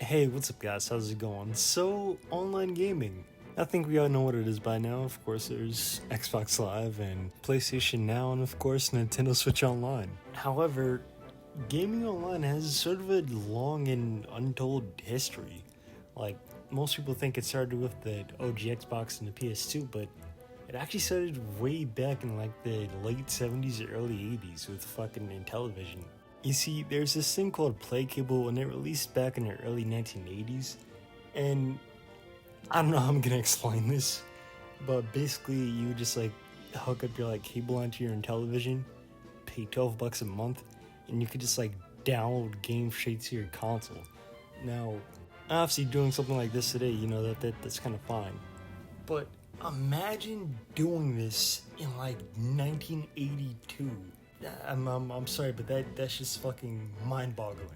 Hey, what's up guys, how's it going? So, online gaming. I think we all know what it is by now. Of course, there's Xbox Live and PlayStation Now, and of course, Nintendo Switch Online. However, gaming online has sort of a long and untold history. Like, most people think it started with the OG Xbox and the PS2, but it actually started way back in like the late 70s or early 80s with fucking Intellivision. You see, there's this thing called PlayCable, and it released back in the early 1980s, and I don't know how I'm gonna explain this, but basically you just like hook up your like cable onto your Intellivision, pay $12 a month, and you could just like download games straight to your console. Now, obviously doing something like this today, you know that's kind of fine, but imagine doing this in like 1982. I'm sorry, but that's just fucking mind-boggling.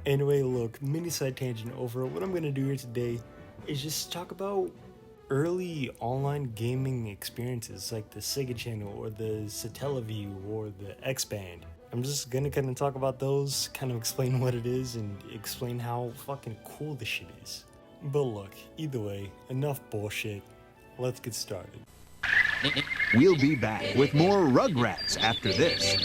Anyway, look, mini side tangent over. What I'm gonna do here today is just talk about early online gaming experiences like the Sega Channel or the Satellaview or the X-Band. I'm just gonna kind of talk about those, kind of explain what it is, and explain how fucking cool this shit is. But look, either way, enough bullshit. Let's get started. We'll be back with more Rugrats after this.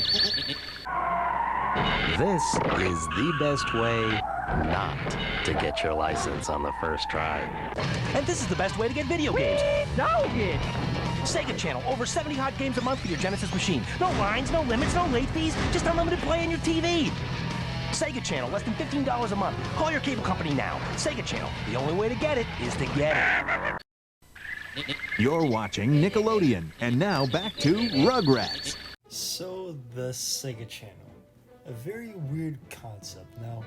This is the best way not to get your license on the first try. And this is the best way to get video games. Get Sega Channel, over 70 hot games a month for your Genesis machine. No lines, no limits, no late fees, just unlimited play on your TV. Sega Channel, less than $15 a month. Call your cable company now. Sega Channel, the only way to get it is to get it. You're watching Nickelodeon, and now back to Rugrats. So, the Sega Channel. A very weird concept. Now,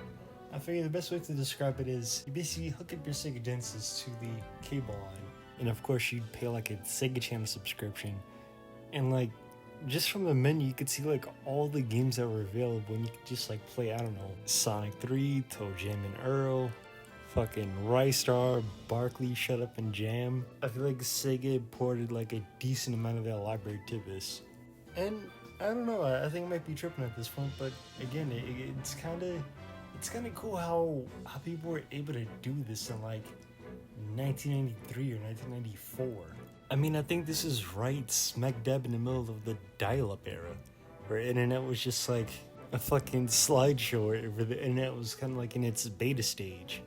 I figure the best way to describe it is you basically hook up your Sega Genesis to the cable line, and of course you'd pay like a Sega Channel subscription, and like, just from the menu you could see like all the games that were available, and you could just like play, I don't know, Sonic 3, Toe Jam and Earl, fucking Rystar, Barkley, Shut Up and Jam. I feel like Sega ported like a decent amount of their library to this. And I don't know, I think I might be tripping at this point, but again, it's kind of cool how people were able to do this in like 1993 or 1994. I mean, I think this is right smack dab in the middle of the dial-up era, where internet was just like a fucking slideshow, where the internet was kind of like in its beta stage.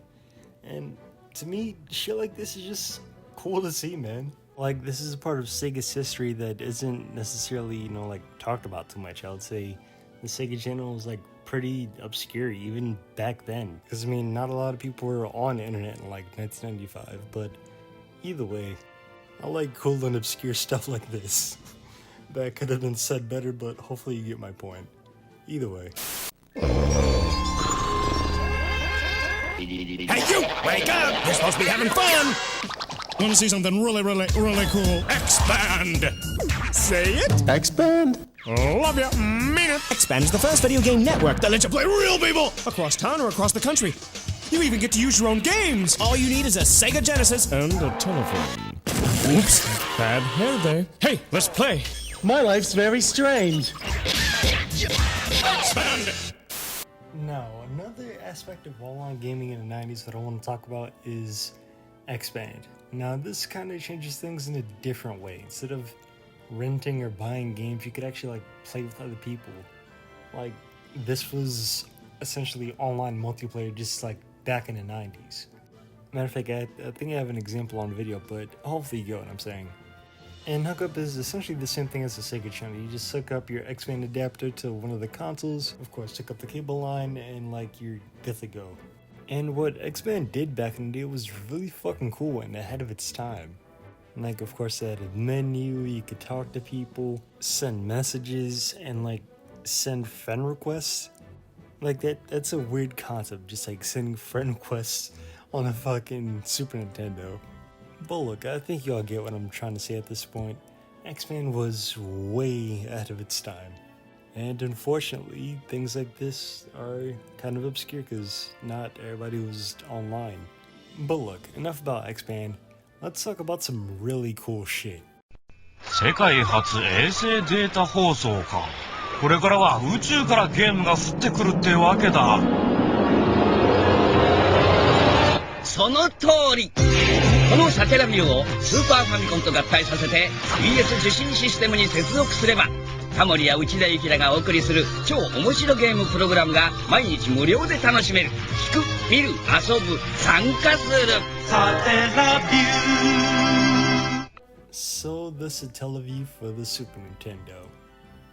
And to me, shit like this is just cool to see, man. Like, this is a part of Sega's history that isn't necessarily, you know, like, talked about too much. I would say the Sega Channel was, like, pretty obscure even back then. Because, I mean, not a lot of people were on the internet in, like, 1995. But either way, I like cool and obscure stuff like this. That could have been said better, but hopefully you get my point. Either way. Hey, you! Wake up! You're supposed to be having fun! Want to see something really cool? X-Band! Say it! X-Band? Love ya! Mean it! X-Band is the first video game network that lets you play real people across town or across the country. You even get to use your own games! All you need is a Sega Genesis and a telephone. Oops. Bad hair day. Hey, let's play! My life's very strange. X-Band! Now, another aspect of online gaming in the 90s that I want to talk about is X-Band. Now, this kind of changes things in a different way. Instead of renting or buying games, you could actually like play with other people. Like, this was essentially online multiplayer just like back in the 90s. Matter of fact, I think I have an example on video, but hopefully you get what I'm saying. And hookup is essentially the same thing as the Sega Channel. You just hook up your X-Band adapter to one of the consoles, of course, hook up the cable line, and like you're good to go. And what X-Band did back in the day was really fucking cool and ahead of its time. Like, of course, they had a menu, you could talk to people, send messages, and like send friend requests. Like that's a weird concept, just like sending friend requests on a fucking Super Nintendo. But look, I think y'all get what I'm trying to say at this point. X-Band was way ahead of its time. And unfortunately, things like this are kind of obscure because not everybody was online. But look, enough about X-Band. Let's talk about some really cool shit. 世界初衛星データ放送か。これからは宇宙からゲームが降ってくるってわけだ。その通り。このサテラビューをスーパーファミコンと合体させて BS 受信システムに接続すれば、タモリや内田有紀らがお送りする超面白ゲームプログラムが毎日無料で楽しめる。聞く、見る、遊ぶ、参加する。サテラビュー。 So the Satellaview for the Super Nintendo.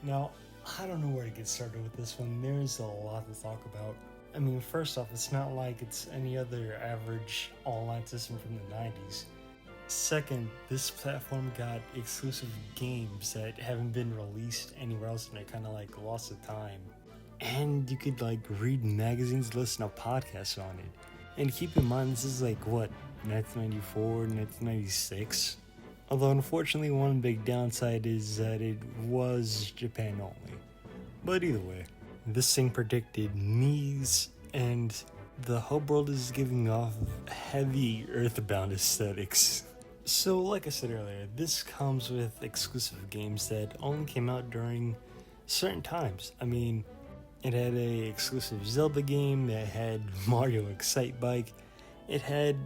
Now, I don't know where to get started with this one. There's a lot to talk about. I mean, first off, it's not like it's any other average online system from the 90s. Second, this platform got exclusive games that haven't been released anywhere else, and they're kind of like lost of time. And you could like read magazines, listen to podcasts on it. And keep in mind, this is like what, 1994, 1996? Although unfortunately one big downside is that it was Japan only. But either way, this thing predicted knees, and the whole world is giving off heavy Earthbound aesthetics. So like I said earlier, this comes with exclusive games that only came out during certain times. I mean, it had a exclusive Zelda game, it had Mario Excitebike, it had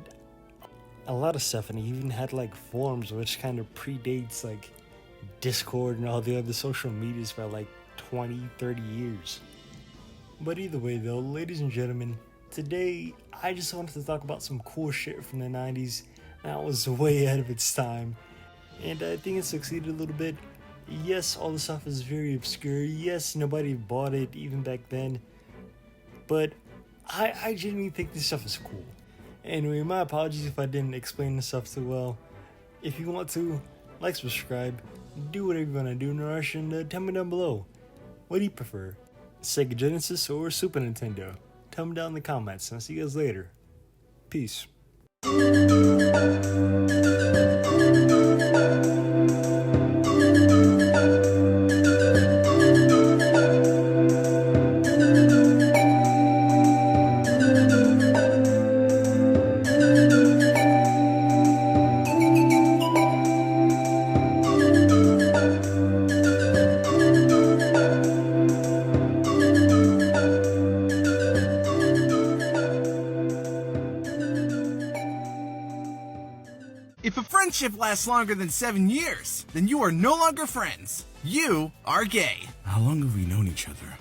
a lot of stuff, and it even had like forums, which kind of predates like Discord and all the other social medias by like 20-30 years. But either way though, ladies and gentlemen, today I just wanted to talk about some cool shit from the 90s that was way ahead of its time, and I think it succeeded a little bit. Yes, all the stuff is very obscure, yes, nobody bought it even back then, but I genuinely think this stuff is cool. Anyway, my apologies if I didn't explain this stuff too well. If you want to, like, subscribe, do whatever you want to do, Narush, and tell me down below. What do you prefer? Sega Genesis or Super Nintendo? Tell me down in the comments, and I'll see you guys later. Peace. If a friendship lasts longer than 7 years, then you are no longer friends. You are gay. How long have we known each other?